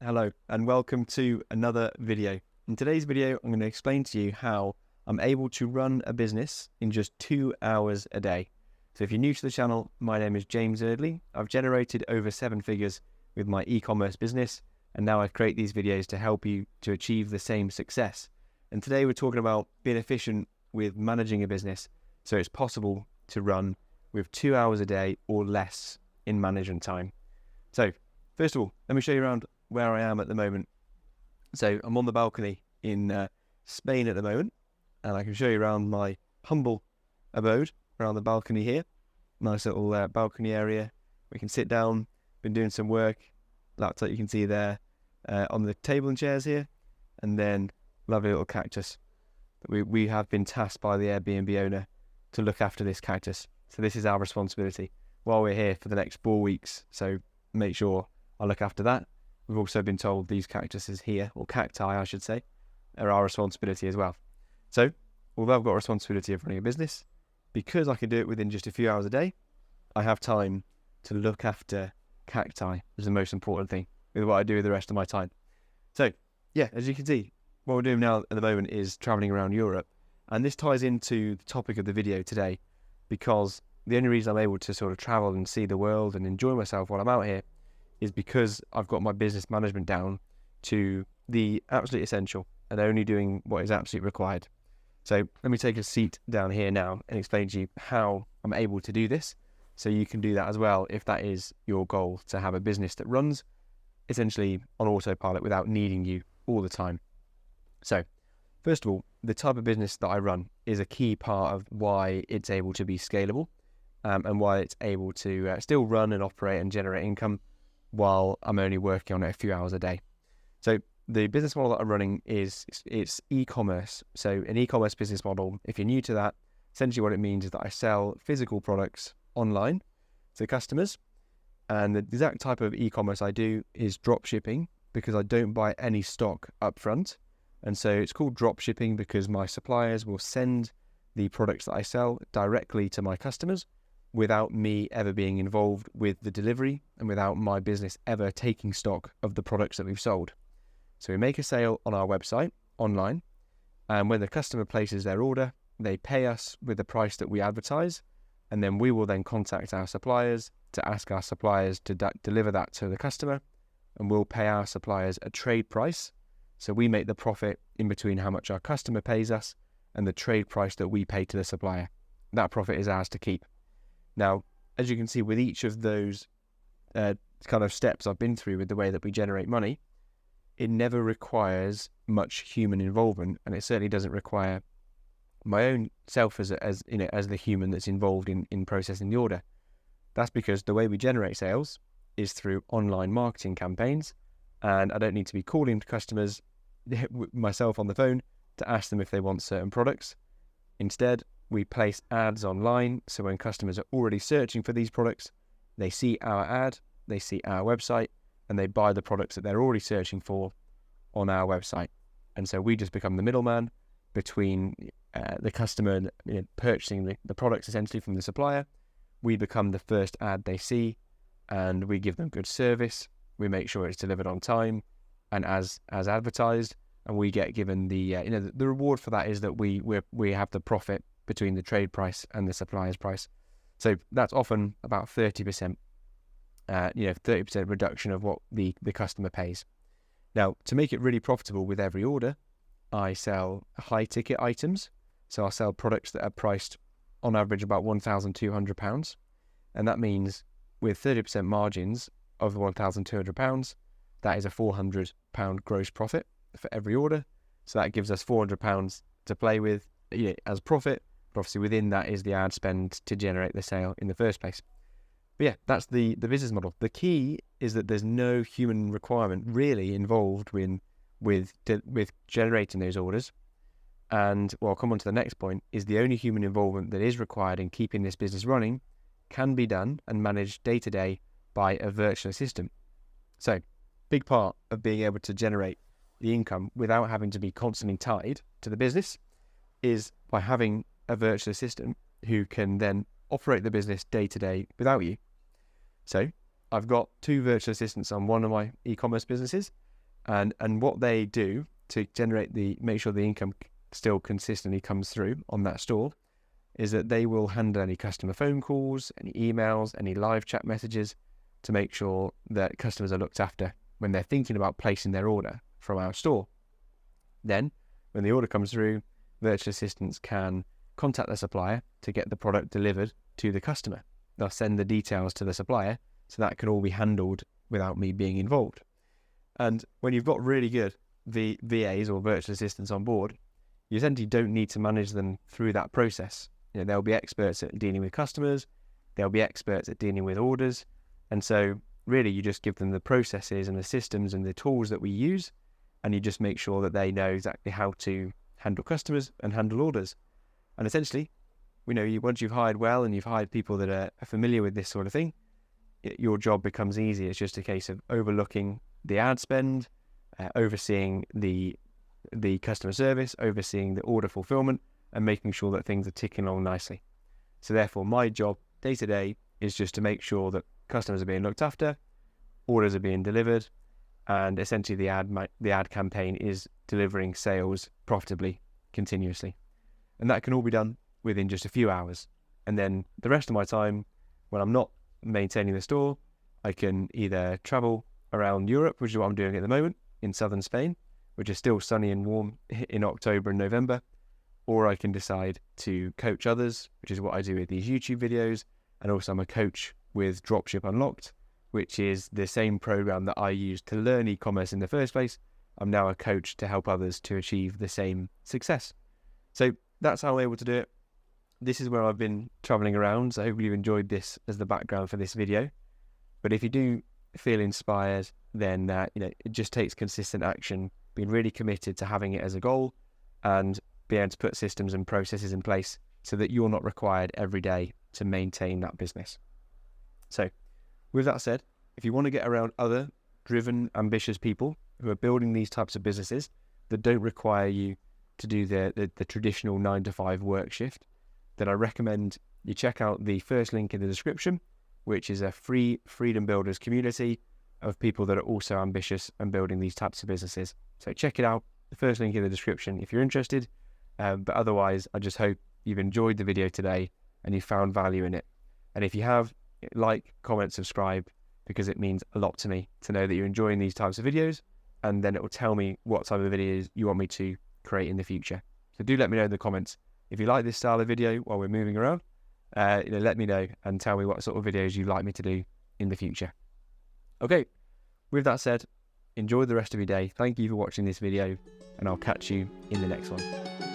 Hello and welcome to another video. In today's video, I'm going to explain to you how I'm able to run a business in just 2 hours a day. So if you're new to the channel, my name is James Eardley. I've generated over 7 figures with my e-commerce business, and now I create these videos to help you to achieve the same success. And today we're talking about being efficient with managing a business so it's possible to run with 2 hours a day or less in management time. So first of all, let me show you around where I am at the moment. So I'm on the balcony in Spain at the moment, and I can show you around my humble abode around the balcony here. Nice little balcony area. We can sit down, been doing some work, laptop you can see there on the table and chairs here, and then lovely little cactus. We have been tasked by the Airbnb owner to look after this cactus. So this is our responsibility while we're here for the next 4 weeks. So make sure I look after that. We've also been told these cactuses here, or cacti I should say, are our responsibility as well. So, although I've got a responsibility of running a business, because I can do it within just a few hours a day, I have time to look after cacti, which is the most important thing with what I do with the rest of my time. So, yeah, as you can see, what we're doing now at the moment is traveling around Europe, and this ties into the topic of the video today, because the only reason I'm able to sort of travel and see the world and enjoy myself while I'm out here is because I've got my business management down to the absolute essential and only doing what is absolutely required. So let me take a seat down here now and explain to you how I'm able to do this, so you can do that as well if that is your goal, to have a business that runs essentially on autopilot without needing you all the time. So first of all, the type of business that I run is a key part of why it's able to be scalable and why it's able to still run and operate and generate income while I'm only working on it a few hours a day. So the business model that I'm running it's e-commerce. So an e-commerce business model, if you're new to that, essentially what it means is that I sell physical products online to customers. And the exact type of e-commerce I do is drop shipping, because I don't buy any stock up front. And so it's called drop shipping because my suppliers will send the products that I sell directly to my customers without me ever being involved with the delivery and without my business ever taking stock of the products that we've sold. So we make a sale on our website online, and when the customer places their order, they pay us with the price that we advertise, and then we will then contact our suppliers to ask our suppliers to deliver that to the customer, and we'll pay our suppliers a trade price. So we make the profit in between how much our customer pays us and the trade price that we pay to the supplier. That profit is ours to keep. Now, as you can see with each of those kind of steps I've been through with the way that we generate money, it never requires much human involvement, and it certainly doesn't require my own self as the human that's involved in processing the order. That's because the way we generate sales is through online marketing campaigns, and I don't need to be calling to customers myself on the phone to ask them if they want certain products. Instead, we place ads online, so when customers are already searching for these products, they see our ad, they see our website, and they buy the products that they're already searching for on our website. And so we just become the middleman between the customer purchasing the products essentially from the supplier. We become the first ad they see, and we give them good service. We make sure it's delivered on time and as advertised, and we get given the reward for that is that we have the profit between the trade price and the supplier's price. So that's often about 30%, 30% reduction of what the customer pays. Now, to make it really profitable with every order, I sell high ticket items. So I'll sell products that are priced on average about £1,200. And that means with 30% margins of £1,200, that is a £400 gross profit for every order. So that gives us £400 to play with as profit. But obviously within that is the ad spend to generate the sale in the first place. But yeah, that's the business model. The key is that there's no human requirement really involved with generating those orders. And well, I'll come on to the next point, is the only human involvement that is required in keeping this business running can be done and managed day to day by a virtual assistant. So big part of being able to generate the income without having to be constantly tied to the business is by having a virtual assistant who can then operate the business day to day without you. So I've got 2 virtual assistants on one of my e-commerce businesses, And what they do to make sure the income still consistently comes through on that store is that they will handle any customer phone calls, any emails, any live chat messages to make sure that customers are looked after when they're thinking about placing their order from our store. Then, when the order comes through, virtual assistants can contact the supplier to get the product delivered to the customer. They'll send the details to the supplier, so that can all be handled without me being involved. And when you've got really good VAs or virtual assistants on board, you essentially don't need to manage them through that process. They'll be experts at dealing with customers, they'll be experts at dealing with orders, and so really you just give them the processes and the systems and the tools that we use, and you just make sure that they know exactly how to handle customers and handle orders. And essentially, once you've hired well and you've hired people that are familiar with this sort of thing, your job becomes easy. It's just a case of overlooking the ad spend, overseeing the customer service, overseeing the order fulfillment, and making sure that things are ticking along nicely. So therefore, my job day to day is just to make sure that customers are being looked after, orders are being delivered, and essentially the ad campaign is delivering sales profitably, continuously. And that can all be done within just a few hours. And then the rest of my time, when I'm not maintaining the store, I can either travel around Europe, which is what I'm doing at the moment, in southern Spain, which is still sunny and warm in October and November, or I can decide to coach others, which is what I do with these YouTube videos. And also I'm a coach with Dropship Unlocked, which is the same program that I used to learn e-commerce in the first place. I'm now a coach to help others to achieve the same success. So that's how I'm able to do it. This is where I've been traveling around, so hopefully you've enjoyed this as the background for this video. But if you do feel inspired, then it just takes consistent action, being really committed to having it as a goal, and being able to put systems and processes in place so that you're not required every day to maintain that business. So with that said, if you want to get around other driven, ambitious people who are building these types of businesses that don't require you to do the traditional 9-to-5 work shift, then I recommend you check out the first link in the description, which is a free Freedom Builders community of people that are also ambitious and building these types of businesses. So check it out, the first link in the description if you're interested. But otherwise, I just hope you've enjoyed the video today and you found value in it. And if you have, like, comment, subscribe, because it means a lot to me to know that you're enjoying these types of videos, and then it will tell me what type of videos you want me to create in the future. So do let me know in the comments if you like this style of video while we're moving around. Let me know and tell me what sort of videos you'd like me to do in the future. Okay, with that said, enjoy the rest of your day. Thank you for watching this video, and I'll catch you in the next one.